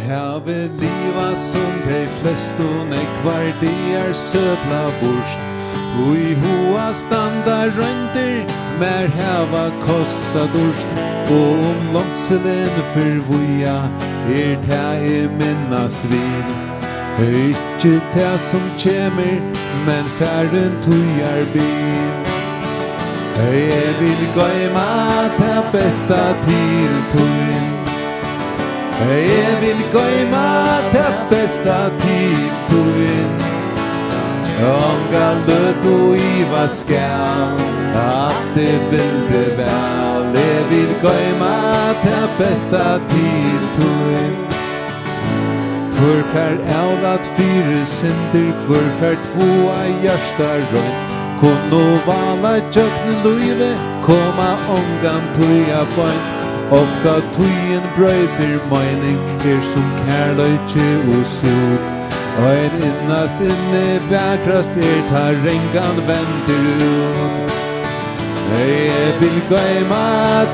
have liva som de flest og nekvar de sødla bort. Ui hoa standa rønter, mer hava kosta dorst. Og langselen forvoja, ta minnast vid. Ikke ta som kjemer, men færren tujar bil. Jeg vil gøyma ta besta til tuin. Jeg vil gøyma ta besta til tuin. Onga løt og iva skal, at det vil det vel. Jeg vil gøyma ta besta til tuin. Hvorfær eldat fire synder, hvorfær tvoa hjärsta rønt. Kunno vala tjøkne luive, koma ongan tuja bønt. Ofta tujen brøyder meining, som kærløytje og slut. Og innast inne bakrast ta rengan venter ut. Jeg vil gøyma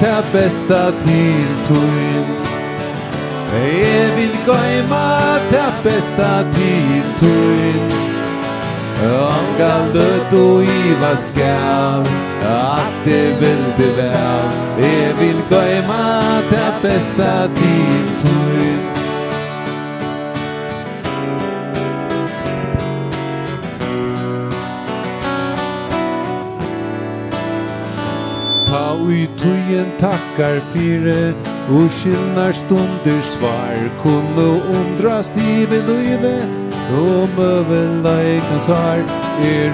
ta besta til tujen. Jeg vil gøyma ta besta til tujen. Onga løt og iva skal, at det vil det vel. Jeg vil gøyma ta besta til tujen. Ta ui tujen takkar fire, og skilnar stunder svar. Kunne undrast i ved løyve, og møveleikans har.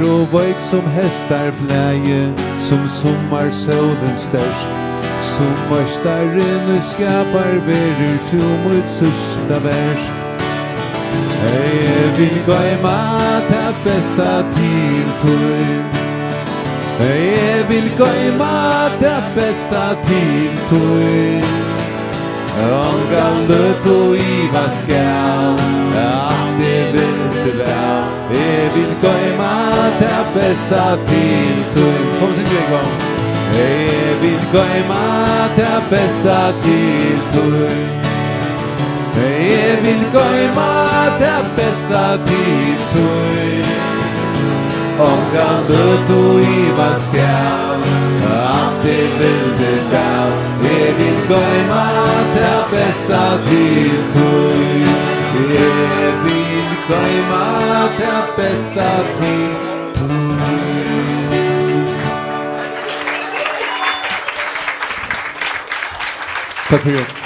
Og veik som hestar pleie, som sommarsolen størst. Sommarstaren skapar verur tumut sørsta verst. Jeg vil gøyma ta besta til tuin. Jeg vil gøyma ta besta til tuin. Onga løt og iva skal, at det vil det vel. Jeg vil gøyma ta besta til tuin. Kom syng en gang. Jeg vil gøyma ta besta til tuin. Jeg vil gøyma ta besta til tuin. Onga løt og iva skal, at det vil det vel. Jeg vil gøyma ta besta til tuin. Jeg vil gøyma ta besta til tuin. Takk for jobb.